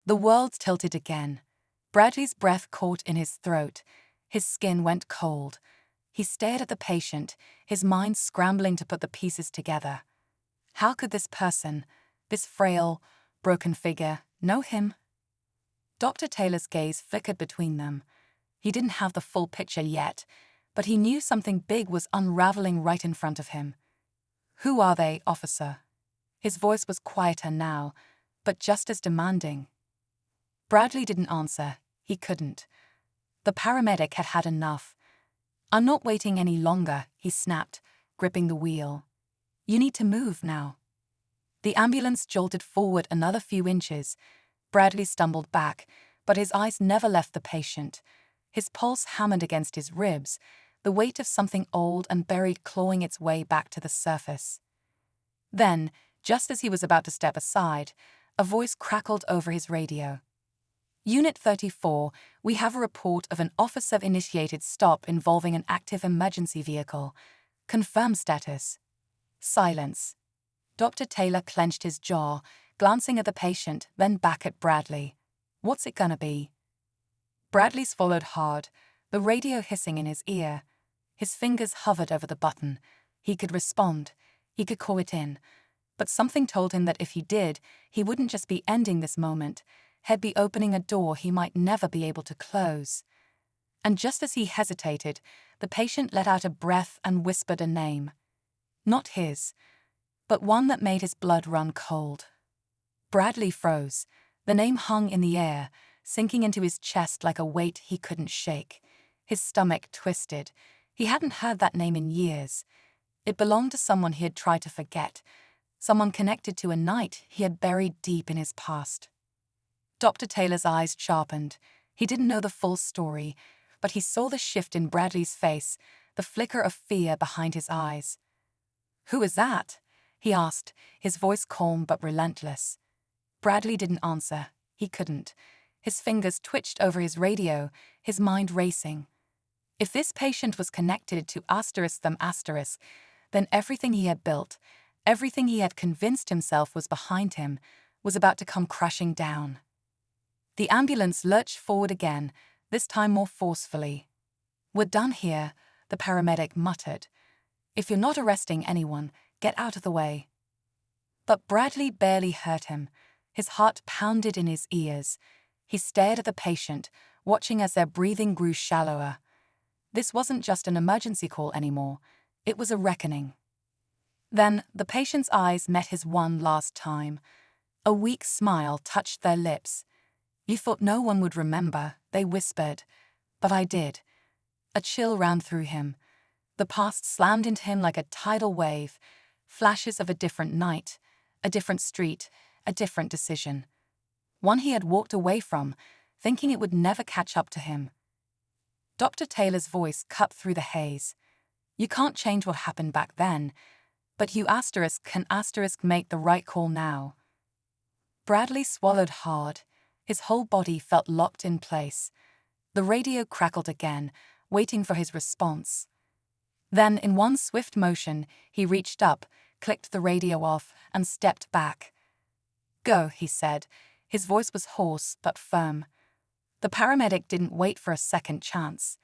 The world tilted again. Bradley's breath caught in his throat. His skin went cold. He stared at the patient, his mind scrambling to put the pieces together. How could this person, this frail, broken figure, know him? Dr. Taylor's gaze flickered between them. He didn't have the full picture yet, but he knew something big was unraveling right in front of him. "Who are they, officer?" His voice was quieter now, but just as demanding. Bradley didn't answer. He couldn't. The paramedic had had enough. "I'm not waiting any longer," he snapped, gripping the wheel. "You need to move now." The ambulance jolted forward another few inches. Bradley stumbled back, but his eyes never left the patient. His pulse hammered against his ribs, the weight of something old and buried clawing its way back to the surface. Then, just as he was about to step aside, a voice crackled over his radio. "Unit 34, we have a report of an officer-initiated stop involving an active emergency vehicle. Confirm status." Silence. Dr. Taylor clenched his jaw, glancing at the patient, then back at Bradley. "What's it gonna be?" Bradley swallowed hard, the radio hissing in his ear. His fingers hovered over the button. He could respond. He could call it in. But something told him that if he did, he wouldn't just be ending this moment. He'd be opening a door he might never be able to close. And just as he hesitated, the patient let out a breath and whispered a name. Not his, but one that made his blood run cold. Bradley froze. The name hung in the air, sinking into his chest like a weight he couldn't shake. His stomach twisted. He hadn't heard that name in years. It belonged to someone he had tried to forget, someone connected to a night he had buried deep in his past. Dr. Taylor's eyes sharpened. He didn't know the full story, but he saw the shift in Bradley's face, the flicker of fear behind his eyes. "Who is that?" he asked, his voice calm but relentless. Bradley didn't answer. He couldn't. His fingers twitched over his radio, his mind racing. If this patient was connected to ***, then everything he had built, everything he had convinced himself was behind him, was about to come crashing down. The ambulance lurched forward again, this time more forcefully. "We're done here," the paramedic muttered. "If you're not arresting anyone, get out of the way." But Bradley barely heard him. His heart pounded in his ears. He stared at the patient, watching as their breathing grew shallower. This wasn't just an emergency call anymore. It was a reckoning. Then the patient's eyes met his one last time. A weak smile touched their lips. "You thought no one would remember," they whispered. "But I did." A chill ran through him. The past slammed into him like a tidal wave, flashes of a different night, a different street, a different decision. One he had walked away from, thinking it would never catch up to him. Dr. Taylor's voice cut through the haze. "You can't change what happened back then, but you can make the right call now." Bradley swallowed hard. His whole body felt locked in place. The radio crackled again, waiting for his response. Then, in one swift motion, he reached up, clicked the radio off, and stepped back. "Go," he said. His voice was hoarse but firm. The paramedic didn't wait for a second chance.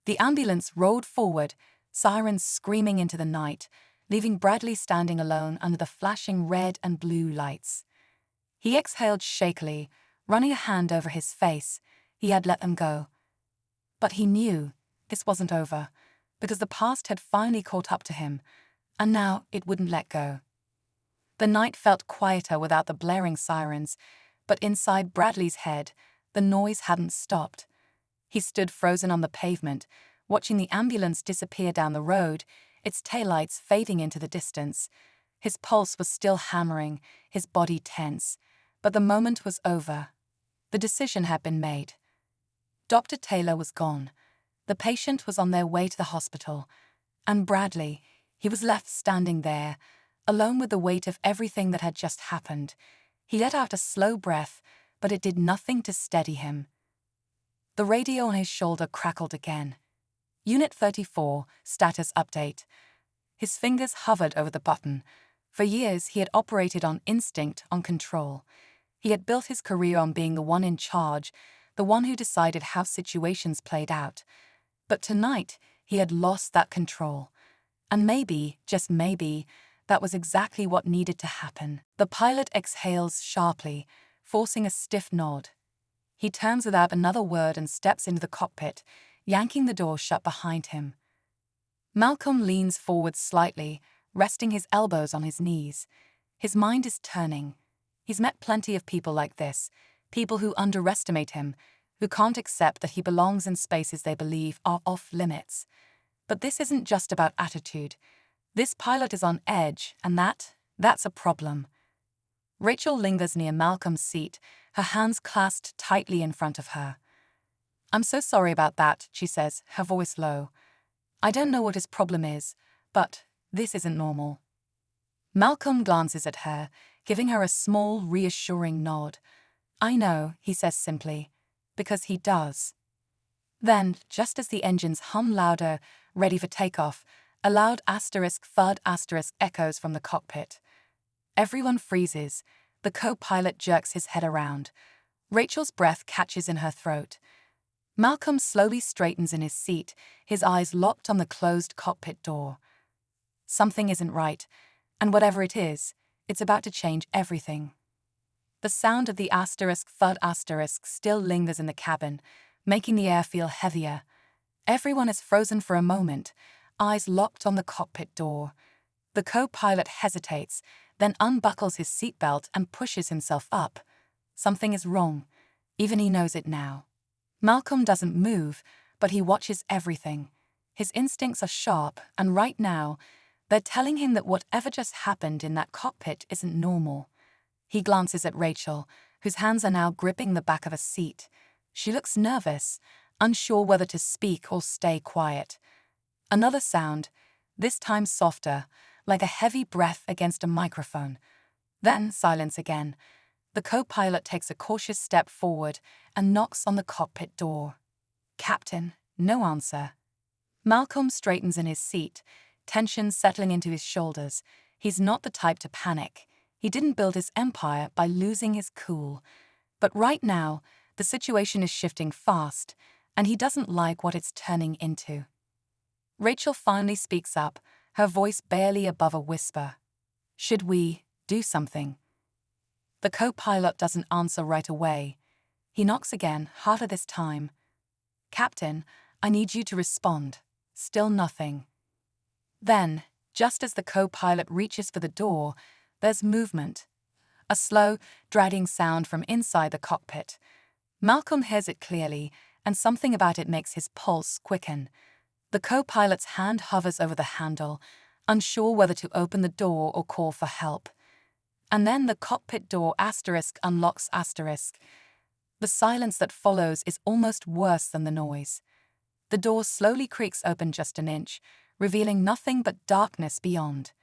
The ambulance rolled forward, sirens screaming into the night, leaving Bradley standing alone under the flashing red and blue lights. He exhaled shakily, running a hand over his face. He had let them go. But he knew this wasn't over, because the past had finally caught up to him, and now it wouldn't let go. The night felt quieter without the blaring sirens, but inside Bradley's head, the noise hadn't stopped. He stood frozen on the pavement, watching the ambulance disappear down the road, its taillights fading into the distance. His pulse was still hammering, his body tense, but the moment was over. The decision had been made. Dr. Taylor was gone. The patient was on their way to the hospital. And Bradley, he was left standing there, alone with the weight of everything that had just happened. He let out a slow breath, but it did nothing to steady him. The radio on his shoulder crackled again. "Unit 34, status update." His fingers hovered over the button. For years he had operated on instinct, on control. He had built his career on being the one in charge, the one who decided how situations played out. But tonight, he had lost that control. And maybe, just maybe, that was exactly what needed to happen. The pilot exhales sharply, forcing a stiff nod. He turns without another word and steps into the cockpit, yanking the door shut behind him. Malcolm leans forward slightly, resting his elbows on his knees. His mind is turning. He's met plenty of people like this, people who underestimate him, who can't accept that he belongs in spaces they believe are off limits. But this isn't just about attitude. This pilot is on edge, and that's a problem. Rachel lingers near Malcolm's seat, her hands clasped tightly in front of her. "I'm so sorry about that," she says, her voice low. "I don't know what his problem is, but this isn't normal." Malcolm glances at her, giving her a small, reassuring nod. "I know," he says simply, because he does. Then, just as the engines hum louder, ready for takeoff, a loud thud echoes from the cockpit. Everyone freezes. The co-pilot jerks his head around. Rachel's breath catches in her throat. Malcolm slowly straightens in his seat, his eyes locked on the closed cockpit door. Something isn't right, and whatever it is, it's about to change everything. The sound of the thud still lingers in the cabin, making the air feel heavier. Everyone is frozen for a moment, eyes locked on the cockpit door. The co-pilot hesitates, then unbuckles his seatbelt and pushes himself up. Something is wrong. Even he knows it now. Malcolm doesn't move, but he watches everything. His instincts are sharp, and right now, they're telling him that whatever just happened in that cockpit isn't normal. He glances at Rachel, whose hands are now gripping the back of a seat. She looks nervous, unsure whether to speak or stay quiet. Another sound, this time softer, like a heavy breath against a microphone. Then silence again. The co-pilot takes a cautious step forward and knocks on the cockpit door. "Captain," no answer. Malcolm straightens in his seat, tension settling into his shoulders. He's not the type to panic. He didn't build his empire by losing his cool. But right now, the situation is shifting fast, and he doesn't like what it's turning into. Rachel finally speaks up, her voice barely above a whisper. "Should we do something?" The co-pilot doesn't answer right away. He knocks again, harder this time. "Captain, I need you to respond." Still nothing. Then, just as the co-pilot reaches for the door, there's movement. A slow, dragging sound from inside the cockpit. Malcolm hears it clearly, and something about it makes his pulse quicken. The co-pilot's hand hovers over the handle, unsure whether to open the door or call for help. And then the cockpit door unlocks. The silence that follows is almost worse than the noise. The door slowly creaks open just an inch, revealing nothing but darkness beyond.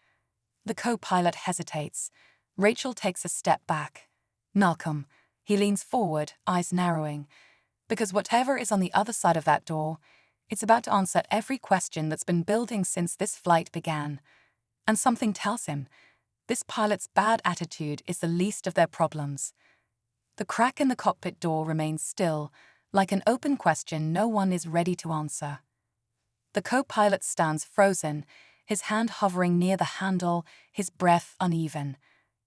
The co-pilot hesitates. Rachel takes a step back. "Malcolm," he leans forward, eyes narrowing. Because whatever is on the other side of that door, it's about to answer every question that's been building since this flight began. And something tells him, this pilot's bad attitude is the least of their problems. The crack in the cockpit door remains still, like an open question no one is ready to answer. The co-pilot stands frozen, his hand hovering near the handle, his breath uneven.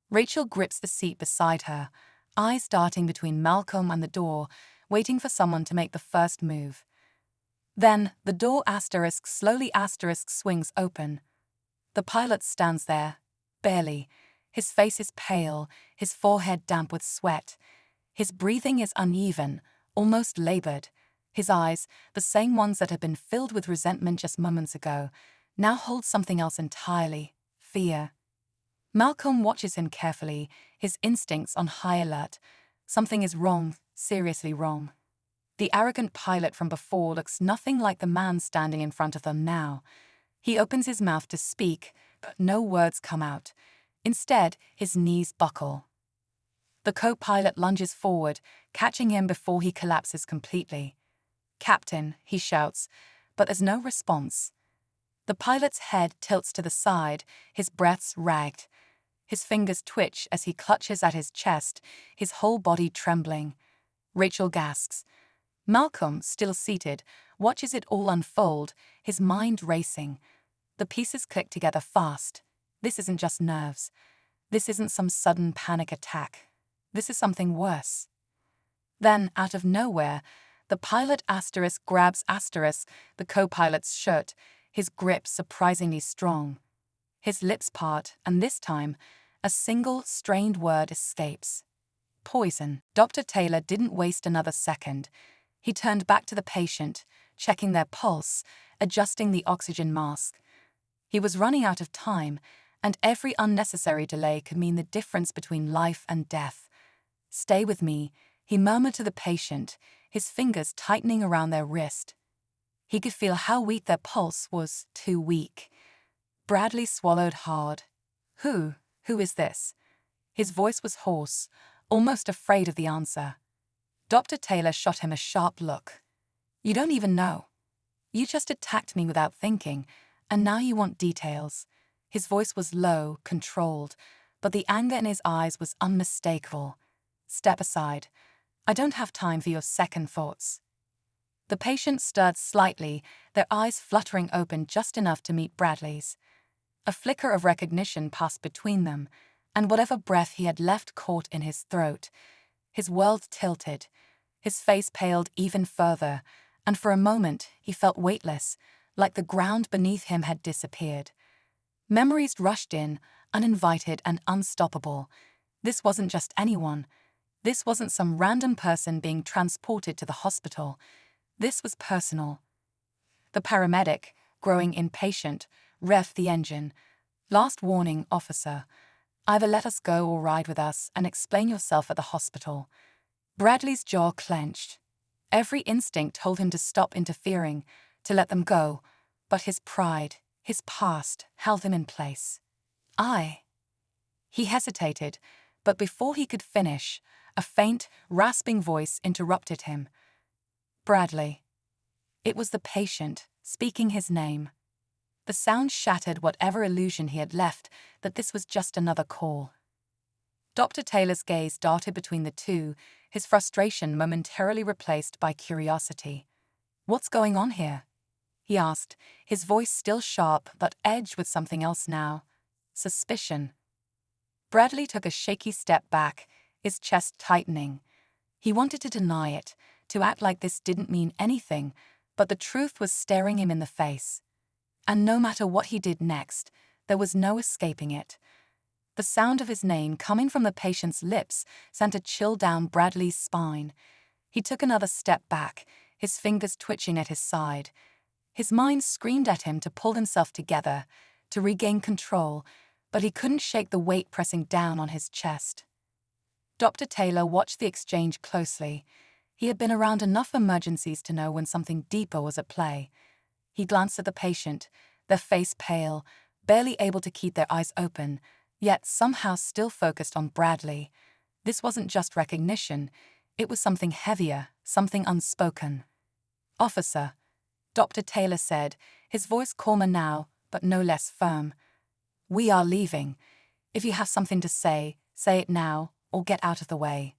Rachel grips the seat beside her, eyes darting between Malcolm and the door, waiting for someone to make the first move. Then, the door slowly swings open. The pilot stands there, barely. His face is pale, his forehead damp with sweat. His breathing is uneven, almost labored. His eyes, the same ones that had been filled with resentment just moments ago, now hold something else entirely: fear. Malcolm watches him carefully, his instincts on high alert. Something is wrong, seriously wrong. The arrogant pilot from before looks nothing like the man standing in front of them now. He opens his mouth to speak, but no words come out. Instead, his knees buckle. The co-pilot lunges forward, catching him before he collapses completely. "Captain," he shouts, but there's no response. The pilot's head tilts to the side, his breath's ragged. His fingers twitch as he clutches at his chest, his whole body trembling. Rachel gasps. Malcolm, still seated, watches it all unfold, his mind racing. The pieces click together fast. This isn't just nerves. This isn't some sudden panic attack. This is something worse. Then, out of nowhere, the pilot asterisk grabs asterisk, the co-pilot's shirt, his grip surprisingly strong. His lips part, and this time, a single, strained word escapes. Poison. Dr. Taylor didn't waste another second. He turned back to the patient, checking their pulse, adjusting the oxygen mask. He was running out of time, and every unnecessary delay could mean the difference between life and death. "Stay with me," he murmured to the patient, his fingers tightening around their wrist. He could feel how weak their pulse was, too weak. Bradley swallowed hard. Who is this?" His voice was hoarse, almost afraid of the answer. Dr. Taylor shot him a sharp look. "You don't even know. You just attacked me without thinking, and now you want details." His voice was low, controlled, but the anger in his eyes was unmistakable. "Step aside. I don't have time for your second thoughts." The patient stirred slightly, their eyes fluttering open just enough to meet Bradley's. A flicker of recognition passed between them, and whatever breath he had left caught in his throat. His world tilted. His face paled even further, and for a moment he felt weightless, like the ground beneath him had disappeared. Memories rushed in, uninvited and unstoppable. This wasn't just anyone. This wasn't some random person being transported to the hospital. This was personal. The paramedic, growing impatient, revved the engine. "Last warning, officer. Either let us go or ride with us and explain yourself at the hospital." Bradley's jaw clenched. Every instinct told him to stop interfering, to let them go, but his pride, his past, held him in place. He hesitated, but before he could finish, a faint, rasping voice interrupted him. "Bradley." It was the patient, speaking his name. The sound shattered whatever illusion he had left that this was just another call. Dr. Taylor's gaze darted between the two, his frustration momentarily replaced by curiosity. "What's going on here?" he asked, his voice still sharp but edged with something else now. Suspicion. Bradley took a shaky step back, his chest tightening. He wanted to deny it, to act like this didn't mean anything, but the truth was staring him in the face. And no matter what he did next, there was no escaping it. The sound of his name coming from the patient's lips sent a chill down Bradley's spine. He took another step back, his fingers twitching at his side. His mind screamed at him to pull himself together, to regain control, but he couldn't shake the weight pressing down on his chest. Dr. Taylor watched the exchange closely. He had been around enough emergencies to know when something deeper was at play. He glanced at the patient, their face pale, barely able to keep their eyes open, yet somehow still focused on Bradley. This wasn't just recognition, it was something heavier, something unspoken. "Officer," Dr. Taylor said, his voice calmer now, but no less firm. "We are leaving. If you have something to say it now, or get out of the way."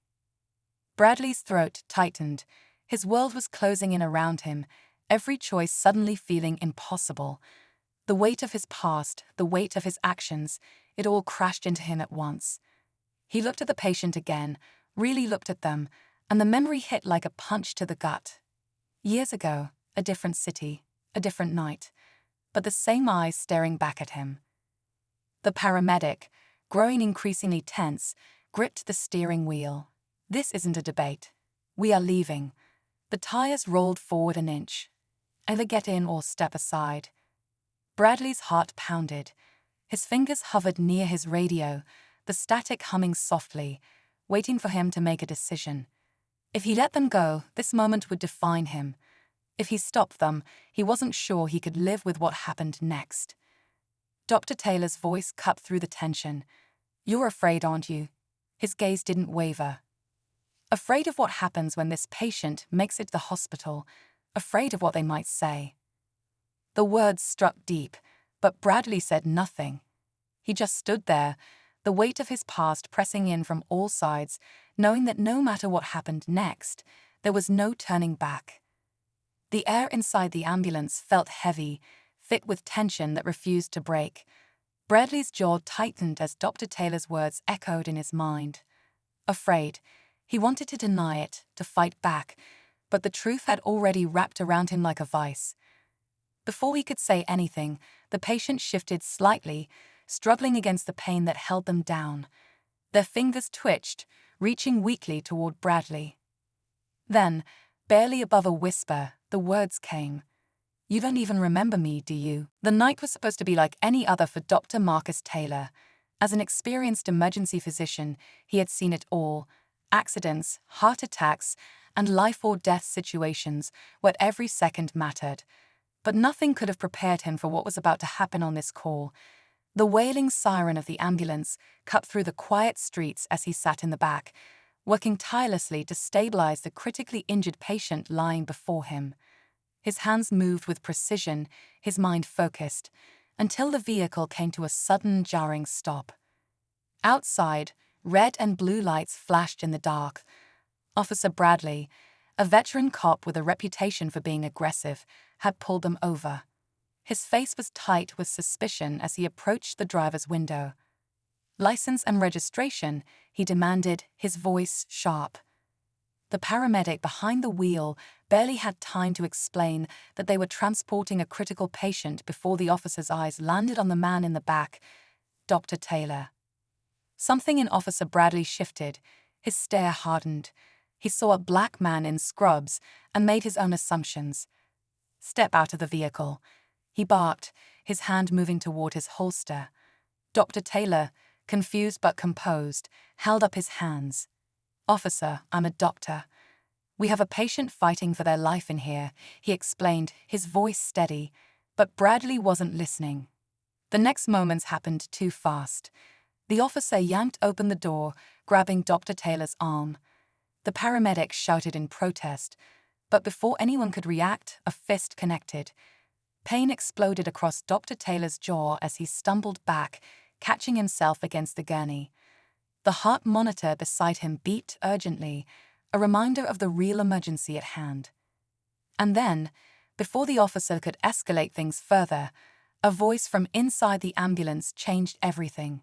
Bradley's throat tightened. His world was closing in around him, every choice suddenly feeling impossible. The weight of his past, the weight of his actions, it all crashed into him at once. He looked at the patient again, really looked at them, and the memory hit like a punch to the gut. Years ago, a different city, a different night, but the same eyes staring back at him. The paramedic, growing increasingly tense, gripped the steering wheel. "This isn't a debate. We are leaving." The tires rolled forward an inch. "Either get in or step aside." Bradley's heart pounded. His fingers hovered near his radio, the static humming softly, waiting for him to make a decision. If he let them go, this moment would define him. If he stopped them, he wasn't sure he could live with what happened next. Dr. Taylor's voice cut through the tension. "You're afraid, aren't you?" His gaze didn't waver. "Afraid of what happens when this patient makes it to the hospital, afraid of what they might say." The words struck deep, but Bradley said nothing. He just stood there, the weight of his past pressing in from all sides, knowing that no matter what happened next, there was no turning back. The air inside the ambulance felt heavy, thick with tension that refused to break. Bradley's jaw tightened as Dr. Taylor's words echoed in his mind. Afraid, he wanted to deny it, to fight back, but the truth had already wrapped around him like a vice. Before he could say anything, the patient shifted slightly, struggling against the pain that held them down. Their fingers twitched, reaching weakly toward Bradley. Then, barely above a whisper, the words came. "You don't even remember me, do you?" The night was supposed to be like any other for Dr. Marcus Taylor. As an experienced emergency physician, he had seen it all: accidents, heart attacks, and life-or-death situations where every second mattered. But nothing could have prepared him for what was about to happen on this call. The wailing siren of the ambulance cut through the quiet streets as he sat in the back, working tirelessly to stabilize the critically injured patient lying before him. His hands moved with precision, his mind focused, until the vehicle came to a sudden, jarring stop. Outside, red and blue lights flashed in the dark. Officer Bradley, a veteran cop with a reputation for being aggressive, had pulled them over. His face was tight with suspicion as he approached the driver's window. "License and registration," he demanded, his voice sharp. The paramedic behind the wheel barely had time to explain that they were transporting a critical patient before the officer's eyes landed on the man in the back, Dr. Taylor. Something in Officer Bradley shifted, his stare hardened. He saw a black man in scrubs and made his own assumptions. "Step out of the vehicle," he barked, his hand moving toward his holster. Dr. Taylor, confused but composed, held up his hands. "Officer, I'm a doctor. We have a patient fighting for their life in here," he explained, his voice steady, but Bradley wasn't listening. The next moments happened too fast. The officer yanked open the door, grabbing Dr. Taylor's arm. The paramedic shouted in protest, but before anyone could react, a fist connected. Pain exploded across Dr. Taylor's jaw as he stumbled back, catching himself against the gurney. The heart monitor beside him beat urgently, a reminder of the real emergency at hand. And then, before the officer could escalate things further, a voice from inside the ambulance changed everything.